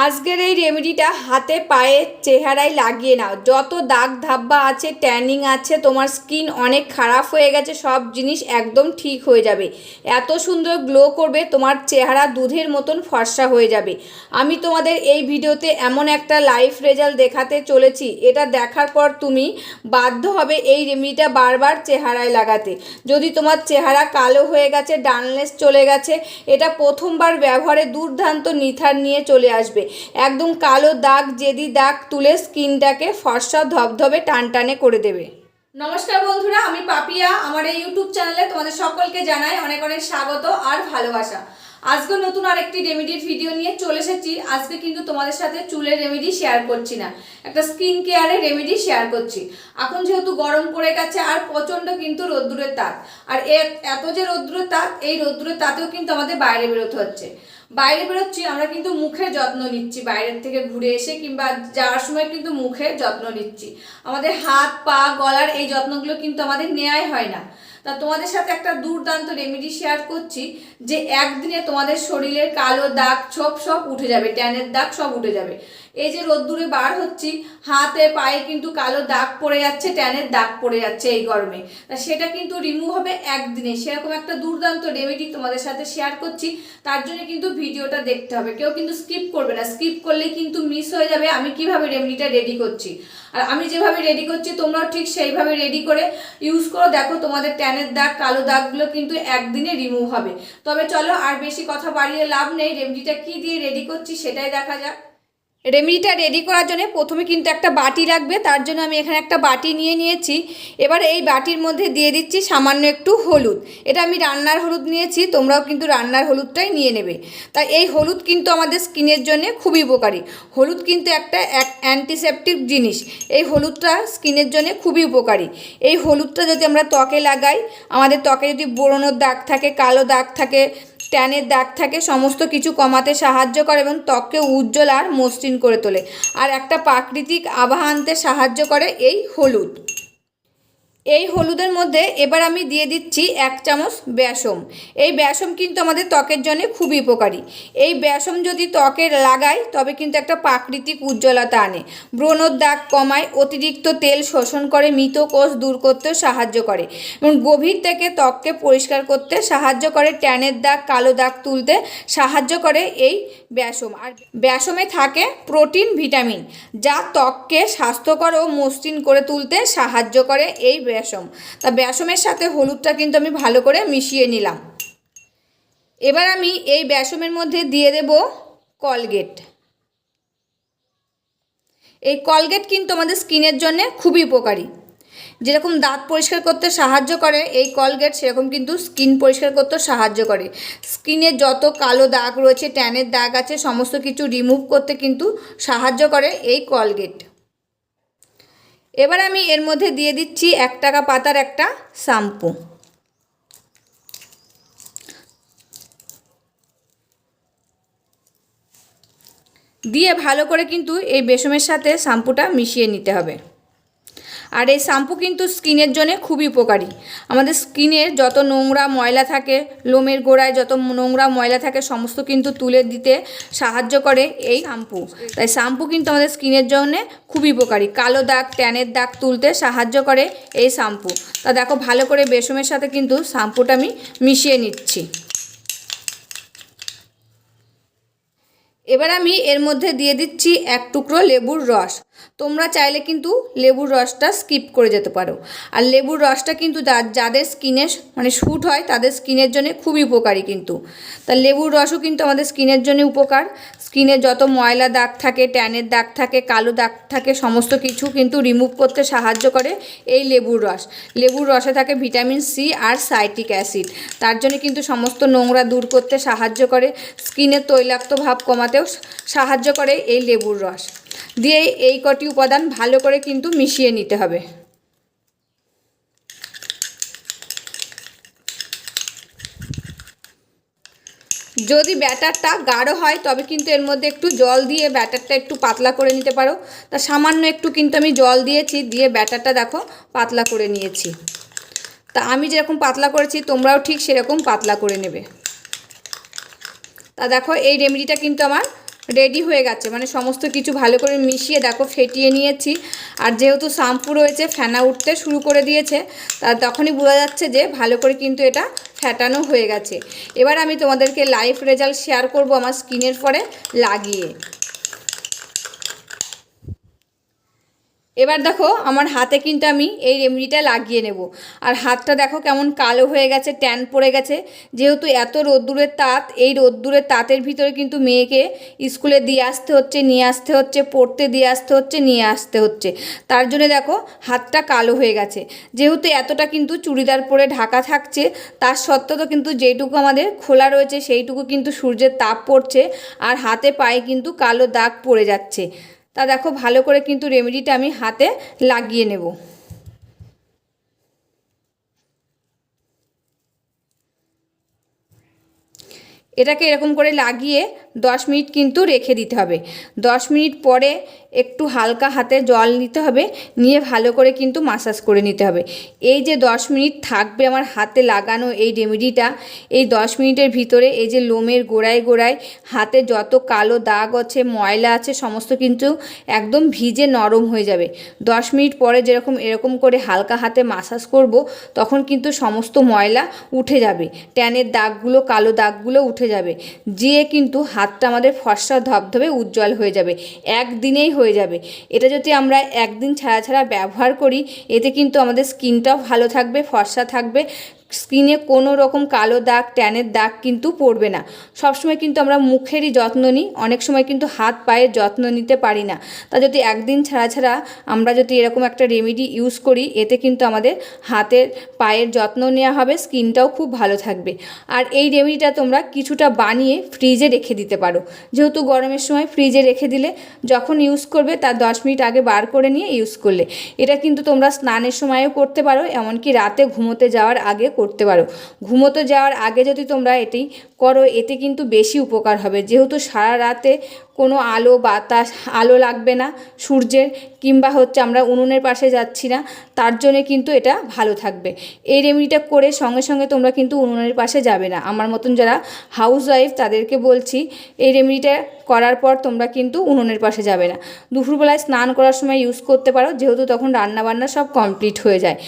আজকের এই রেমেডিটা হাতে পায়ে চেহারায় লাগিয়ে নাও। যত দাগ ধাব্বা আছে, ট্যানিং আছে, তোমার স্কিন অনেক খারাপ হয়ে গেছে, সব জিনিস একদম ঠিক হয়ে যাবে। এত সুন্দর গ্লো করবে, তোমার চেহারা দুধের মতন ফর্সা হয়ে যাবে। আমি তোমাদের এই ভিডিওতে এমন একটা লাইভ রেজাল্ট দেখাতে চলেছি, এটা দেখার পর তুমি বাধ্য হবে এই রেমেডিটা বারবার চেহারায় লাগাতে। যদি তোমার চেহারা কালো হয়ে গেছে, ডানলেস চলে গেছে, এটা প্রথমবার ব্যবহারে দুর্দান্ত নিখার নিয়ে চলে আসবে। একদম কালো দাগ, জেদি দাগ তুলে স্কিনটাকে ফর্সা ধবধবে টানটানে করে দেবে। নমস্কার বন্ধুরা, আমি পাপিয়া। আমার এই ইউটিউব চ্যানেলে তোমাদের সকলকে জানাই অনেক অনেক স্বাগত আর ভালোবাসা। আজকে নতুন আরেকটি রেমেডির ভিডিও নিয়ে চলে এসেছি। আজকে কিন্তু তোমাদের সাথে চুলের রেমেডি শেয়ার করছি না, একটা স্কিন কেয়ারের রেমেডি শেয়ার করছি। এখন যেহেতু গরম পড়ে গেছে আর প্রচণ্ড কিন্তু রোদ্দুরের তাপ, আর এত যে রোদ্দুরের তাপ, এই রোদ্দুরের তাপেও কিন্তু আমাদের বাইরে বেরোতে হচ্ছে। বাইরে বেরোচ্ছি, আমরা কিন্তু মুখের যত্ন নিচ্ছি, বাইরের থেকে ঘুরে এসে কিংবা যাওয়ার সময় কিন্তু মুখের যত্ন নিচ্ছি। আমাদের হাত পা গলার এই যত্নগুলো কিন্তু আমাদের নেওয়াই হয় না। তা তোমাদের সাথে একটা দুর্দান্ত রেমেডি শেয়ার করছি, যে একদিনে তোমাদের শরীরের কালো দাগ সব উঠে যাবে, ট্যানের দাগ সব উঠে যাবে। এই যে রোদ্দুরে বার হচ্ছি, হাতে পায়ে কিন্তু কালো দাগ পড়ে যাচ্ছে, ট্যানের দাগ পড়ে যাচ্ছে এই গরমে, তা সেটা কিন্তু রিমুভ হবে একদিনে। সেরকম একটা দুর্দান্ত রেমেডি তোমাদের সাথে শেয়ার করছি, তার জন্য কিন্তু ভিডিওটা দেখতে হবে। কেউ কিন্তু স্কিপ করবে না, স্কিপ করলে কিন্তু মিস হয়ে যাবে আমি কিভাবে রেমেডিটা রেডি করছি। আর আমি যেভাবে রেডি করছি তোমরাও ঠিক সেইভাবে রেডি করে ইউজ করো, দেখো তোমাদের ট্যানের দাগ কালো দাগগুলো কিন্তু একদিনে রিমুভ হবে। তবে চলো আর বেশি কথা বাড়িয়ে লাভ নেই, রেমেডিটা কি দিয়ে রেডি করছি সেটাই দেখা যাক। রেমেডিটা রেডি করার জন্য প্রথমে কিন্তু একটা বাটি লাগবে, তার জন্য আমি এখানে একটা বাটি নিয়ে নিয়েছি। এবার এই বাটির মধ্যে দিয়ে দিচ্ছি সামান্য একটু হলুদ। এটা আমি রান্নার হলুদ নিয়েছি, তোমরাও কিন্তু রান্নার হলুদটাই নিয়ে নেবে। তাই এই হলুদ কিন্তু আমাদের স্কিনের জন্য খুবই উপকারী। হলুদ কিন্তু একটা অ্যান্টিসেপটিক জিনিস, এই হলুদটা স্কিনের জন্য খুবই উপকারী। এই হলুদটা যদি আমরা ত্বকে লাগাই, আমাদের ত্বকে যদি ব্রণের দাগ থাকে, কালো দাগ থাকে, ট্যানের দাগ থাকে, সমস্ত কিছু কমাতে সাহায্য করে এবং ত্বককে উজ্জ্বল আর মসৃণ করে তোলে। আর একটা প্রাকৃতিক আভা আনতে সাহায্য করে এই হলুদ। এই হলুদের মধ্যে এবার আমি দিয়ে দিচ্ছি 1 চামচ বেসম। এই বেসম কিন্তু আমাদের ত্বকের জন্য খুবই উপকারী। এই বেসম যদি ত্বকে লাগাই তবে কিন্তু একটা প্রাকৃতিক উজ্জ্বলতা আনে, ব্রণের দাগ কমায়, অতিরিক্ত তেল শোষণ করে, মৃত কোষ দূর করতে সাহায্য করে এবং গভীর থেকে ত্বককে পরিষ্কার করতে সাহায্য করে, ট্যানের দাগ কালো দাগ তুলতে সাহায্য করে এই বেসম। আর বেসমে থাকে প্রোটিন, ভিটামিন, যা ত্বককে স্বাস্থ্যকর ও মসৃণ করে তুলতে সাহায্য করে এই বেসম। তা বেসমের সাথে হলুদটা কিন্তু আমি ভালো করে মিশিয়ে নিলাম। এবার আমি এই বেসমের মধ্যে দিয়ে দেব কলগেট। এই কলগেট কিন্তু আমাদের স্কিনের জন্য খুবই উপকারী। যেরকম দাঁত পরিষ্কার করতে সাহায্য করে এই কলগেট, সেরকম কিন্তু স্কিন পরিষ্কার করতে সাহায্য করে। স্কিনে যত কালো দাগ রয়েছে, ট্যানের দাগ আছে, সমস্ত কিছু রিমুভ করতে কিন্তু সাহায্য করে এই কলগেট। এবার আমি এর মধ্যে দিয়ে দিচ্ছি 1 টাকা পাতার একটা শ্যাম্পু। দিয়ে ভালো করে কিন্তু এই বেসমের সাথে শ্যাম্পুটা মিশিয়ে নিতে হবে। আর এই শ্যাম্পু কিন্তু স্কিনের জন্য খুবই উপকারী। আমাদের স্কিনের যত নোংরা ময়লা থাকে, লোমের গোড়ায় যত নোংরা ময়লা থাকে, সমস্ত কিন্তু তুলে দিতে সাহায্য করে এই শ্যাম্পু। তাই শ্যাম্পু কিন্তু আমাদের স্কিনের জন্য খুবই উপকারী। কালো দাগ, ট্যানের দাগ তুলতে সাহায্য করে এই শ্যাম্পু। তা দেখো ভালো করে বেসমের সাথে কিন্তু শ্যাম্পুটা আমি মিশিয়ে নিচ্ছি। এবার আমি এর মধ্যে দিয়ে দিচ্ছি 1 টুকরো লেবুর রস। তোমরা চাইলে কিন্তু লেবুর রসটা স্কিপ করে যেতে পারো। আর লেবুর রসটা কিন্তু যাদের স্কিনে শ্যুট হয় তাদের স্কিনের জন্য খুবই উপকারী কিন্তু। তা লেবুর রসও কিন্তু আমাদের স্কিনের জন্য উপকার। স্কিনে যত ময়লা দাগ থাকে, ট্যানের দাগ থাকে, কালো দাগ থাকে, সমস্ত কিছু কিন্তু রিমুভ করতে সাহায্য করে এই লেবুর রস। লেবুর রসে থাকে ভিটামিন সি আর সাইট্রিক অ্যাসিড, তার জন্য কিন্তু সমস্ত নোংরা দূর করতে সাহায্য করে, স্কিনের তৈলাক্ত ভাব কমাতেও সাহায্য করে এই লেবুর রস। দিয়ে এই কটি উপাদান ভালো করে কিন্তু মিশিয়ে নিতে হবে। যদি ব্যাটারটা গাঢ় হয় তবে কিন্তু এর মধ্যে একটু জল দিয়ে ব্যাটারটা একটু পাতলা করে নিতে পারো। তা সামান্য একটু কিন্তু আমি জল দিয়েছি, দিয়ে ব্যাটারটা দেখো পাতলা করে নিয়েছি। তা আমি যেরকম পাতলা করেছি তোমরাও ঠিক সেরকম পাতলা করে নেবে। তা দেখো এই রেমেডিটা কিন্তু আমার রেডি হয়ে গেছে, মানে সমস্ত কিছু ভালো করে মিশিয়ে দেখো ফেটিয়ে নিয়েছি। আর যেহেতু শ্যাম্পু রয়েছে ফেনা উঠতে শুরু করে দিয়েছে, তখনই বোঝা যাচ্ছে যে ভালো করে কিন্তু এটা ফেটানো হয়ে গেছে। এবার আমি তোমাদেরকে লাইভ রেজাল্ট শেয়ার করব আমার স্কিনের পরে লাগিয়ে। এবার দেখো আমার হাতে কিন্তু আমি এই রেমেডিটা লাগিয়ে নেব। আর হাতটা দেখো কেমন কালো হয়ে গেছে, ট্যান পড়ে গেছে। যেহেতু এত রোদ্দুরের তাপ, এই রোদ্দুরের তাপের ভিতরে কিন্তু মেয়েকে স্কুলে দিয়ে আসতে হচ্ছে, নিয়ে আসতে হচ্ছে, পড়তে দিয়ে আসতে হচ্ছে, নিয়ে আসতে হচ্ছে। তার জন্য দেখো হাতটা কালো হয়ে গেছে। যেহেতু এতটা কিন্তু চুড়িদার পরে ঢাকা থাকছে, তার সত্ত্বেও কিন্তু যেটুকু আমাদের খোলা রয়েছে সেইটুকু কিন্তু সূর্যের তাপ পড়ছে, আর হাতে পায়ে কিন্তু কালো দাগ পড়ে যাচ্ছে। তা দেখো ভালো করে কিন্তু রেমেডিটা আমি হাতে লাগিয়ে নেব। এটাকে এরকম করে লাগিয়ে 10 মিনিট কিন্তু রেখে দিতে হবে। 10 মিনিট পরে একটু হালকা হাতে জল নিতে হবে, নিয়ে ভালো করে কিন্তু মাসাজ করে নিতে হবে। এই যে 10 মিনিট থাকবে আমার হাতে লাগানো এই রেমেডিটা, এই 10 মিনিটের ভিতরে এই যে লোমের গোড়ায় গোড়ায় হাতে যত কালো দাগ আছে, ময়লা আছে, সমস্ত কিন্তু একদম ভিজে নরম হয়ে যাবে। 10 মিনিট পরে যেরকম এরকম করে হালকা হাতে মাসাজ করব, তখন কিন্তু সমস্ত ময়লা উঠে যাবে, ট্যানের দাগগুলো, কালো দাগগুলো উঠে যাবে, যেয়ে কিন্তু হাতটা আমাদের ফর্সা ধবধবে উজ্জ্বল হয়ে যাবে, একদিনেই হয়ে যাবে। এটা যদি আমরা একদিন ছাড়া ছাড়া ব্যবহার করি, এতে কিন্তু আমাদের স্কিনটাও ভালো থাকবে, ফর্সা থাকবে, স্কিনে কোনো রকম কালো দাগ, ট্যানের দাগ কিন্তু পড়বে না। সবসময় কিন্তু আমরা মুখেরই যত্ন নিই, অনেক সময় কিন্তু হাত পায়ের যত্ন নিতে পারি না। তা যদি একদিন ছাড়া ছাড়া আমরা যদি এরকম একটা রেমেডি ইউজ করি, এতে কিন্তু আমাদের হাতের পায়ের যত্ন নেওয়া হবে, স্কিনটাও খুব ভালো থাকবে। আর এই রেমেডিটা তোমরা কিছুটা বানিয়ে ফ্রিজে রেখে দিতে পারো। যেহেতু গরমের সময় ফ্রিজে রেখে দিলে যখন ইউজ করবে তার 10 মিনিট আগে বার করে নিয়ে ইউজ করলে, এটা কিন্তু তোমরা স্নানের সময়ও করতে পারো, এমনকি রাতে ঘুমোতে যাওয়ার আগে করতে পারো। ঘুমোতে যাওয়ার আগে যদি তোমরা এটি করো, এতে কিন্তু বেশি উপকার হবে। যেহেতু সারা রাতে কোনো আলো বাতাস, আলো লাগবে না সূর্যের, কিংবা আমরা উনুনের পাশে যাচ্ছি না, তার জন্যে কিন্তু এটা ভালো থাকবে। এই রেমেডিটা করে সঙ্গে সঙ্গে তোমরা কিন্তু উনুনের পাশে যাবে না। আমার মতন যারা হাউস ওয়াইফ তাদেরকে বলছি, এই রেমেডিটা করার পর তোমরা কিন্তু উনুনের পাশে যাবে না। দুপুরবেলায় স্নান করার সময় ইউজ করতে পারো, যেহেতু তখন রান্নাবান্না সব কমপ্লিট হয়ে যায়।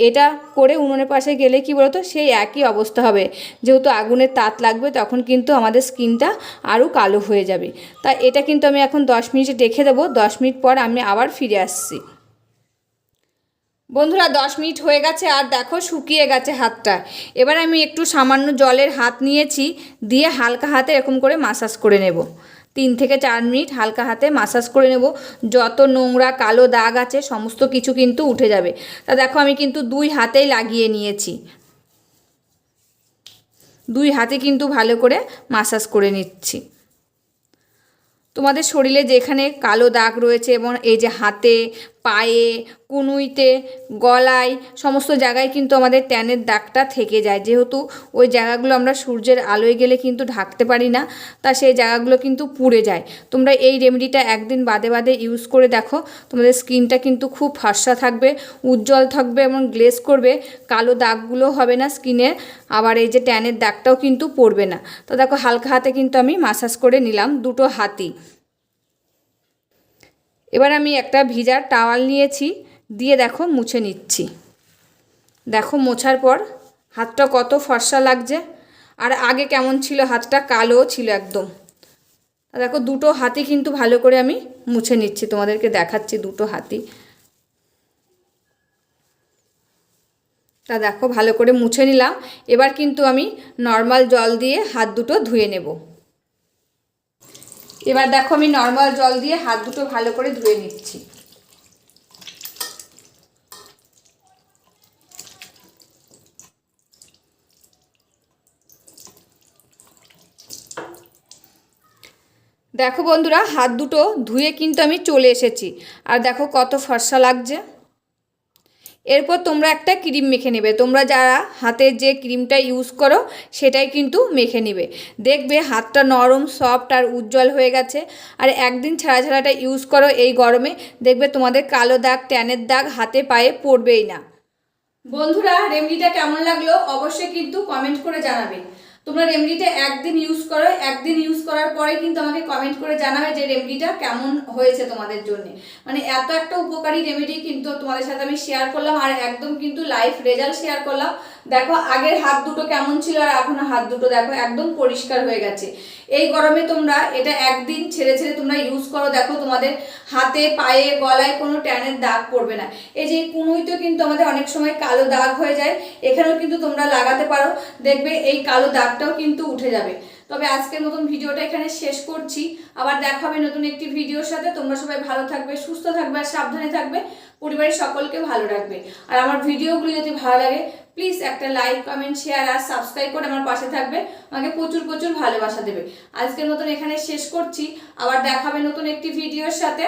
এটা করে উনুনের পাশে গেলে কি বলতো, সেই একই অবস্থা হবে। যেহেতু আগুনের তাত লাগবে, তখন কিন্তু আমাদের স্কিনটা আরও কালো হয়ে যাবে। তা এটা কিন্তু আমি এখন 10 মিনিটে রেখে দেবো। 10 মিনিট পর আমি আবার ফিরে আসছি। বন্ধুরা 10 মিনিট হয়ে গেছে, আর দেখো শুকিয়ে গেছে হাতটা। এবার আমি একটু সামান্য জলের হাত নিয়েছি, দিয়ে হালকা হাতে এরকম করে মাসাজ করে নেব। 3 থেকে 4 মিনিট হালকা হাতে মাসাজ করে নেব। যত নোংরা কালো দাগ আছে সমস্ত কিছু কিন্তু উঠে যাবে। তা দেখো আমি কিন্তু 2 হাতেই লাগিয়ে নিয়েছি, 2 হাতে কিন্তু ভালো করে মাসাজ করে নিচ্ছি। তোমাদের শরীরে যেখানে কালো দাগ রয়েছে, এবং এই যে হাতে, পায়ে, কনুইতে, গলায়, সমস্ত জায়গায় কিন্তু আমাদের ট্যানের দাগটা থেকে যায়। যেহেতু ওই জায়গাগুলো আমরা সূর্যের আলোয় গেলে কিন্তু ঢাকতে পারি না, তা সেই জায়গাগুলো কিন্তু পুড়ে যায়। তোমরা এই রেমেডিটা একদিন বাদে বাদে ইউজ করে দেখো, তোমাদের স্কিনটা কিন্তু খুব ফর্সা থাকবে, উজ্জ্বল থাকবে, এবং গ্লেজ করবে, কালো দাগগুলো হবে না স্কিনে, আবার এই যে ট্যানের দাগটাও কিন্তু পড়বে না। তো দেখো হালকা হাতে কিন্তু আমি মাসাজ করে নিলাম, দুটো হাতই। এবার আমি একটা ভিজার টাওয়াল নিয়েছি, দিয়ে দেখো মুছে নিচ্ছি। দেখো মোছার পর হাতটা কত ফর্সা লাগছে, আর আগে কেমন ছিল, হাতটা কালো ছিল একদম। দেখো দুটো হাতই কিন্তু ভালো করে আমি মুছে নিচ্ছি, তোমাদেরকে দেখাচ্ছি দুটো হাতই। তা দেখো ভালো করে মুছে নিলাম। এবার কিন্তু আমি নর্মাল জল দিয়ে হাত দুটো ধুয়ে নেব। এবার দেখো আমি নর্মাল জল দিয়ে হাত দুটো ভালো করে ধুয়ে নিচ্ছি। দেখো বন্ধুরা হাত দুটো ধুয়ে কিন্তু আমি চলে এসেছি, আর দেখো কত ফর্সা লাগছে। এরপর তোমরা একটা ক্রিম মেখে নেবে। তোমরা যারা হাতের যে ক্রিমটা ইউজ করো সেটাই কিন্তু মেখে নেবে। দেখবে হাতটা নরম, সফট আর উজ্জ্বল হয়ে গেছে। আর একদিন ছাড়া ছাড়াটা ইউজ করো এই গরমে, দেখবে তোমাদের কালো দাগ, ট্যানের দাগ হাতে পায়ে পড়বেই না। বন্ধুরা রেমেডিটা কেমন লাগলো অবশ্যই কিন্তু কমেন্ট করে জানাবে। তোমরা রেমেডিটা একদিন ইউজ করো, একদিন ইউজ করার পরে কিন্তু আমাকে কমেন্ট করে জানাবে যে রেমেডিটা কেমন হয়েছে তোমাদের জন্য। মানে এত একটা উপকারী রেমেডি কিন্তু তোমাদের সাথে আমি শেয়ার করলাম, আর একদম কিন্তু লাইভ রেজাল্ট শেয়ার করলাম। দেখো আগের হাত দুটো কেমন ছিল আর এখন হাত দুটো দেখো একদম পরিষ্কার হয়ে গেছে। এই গরমে তোমরা এটা একদিন ছেড়ে ছেড়ে তোমরা ইউজ করো, দেখো তোমাদের হাতে পায়ে গলায় কোনো ট্যানের দাগ পড়বে না। এই যে কুনুইতেও কিন্তু আমাদের অনেক সময় কালো দাগ হয়ে যায়, এখানেও কিন্তু তোমরা লাগাতে পারো, দেখবে এই কালো দাগটাও কিন্তু উঠে যাবে। তবে আজকের মতন ভিডিওটা এখানে শেষ করছি, আবার দেখা হবে নতুন একটি ভিডিওর সাথে। তোমরা সবাই ভালো থাকবে, সুস্থ থাকবে আর সাবধানে থাকবে, পরিবারের সকলকে ভালো রাখবে। আর আমার ভিডিওগুলো যদি ভালো লাগে প্লিজ একটা লাইক কমেন্ট শেয়ার আর সাবস্ক্রাইব করে আমার পাশে থাকবে, আমাকে প্রচুর প্রচুর ভালোবাসা দেবে। আজকের মতন এখানে শেষ করছি, আবার দেখা হবে নতুন একটি ভিডিওর সাথে।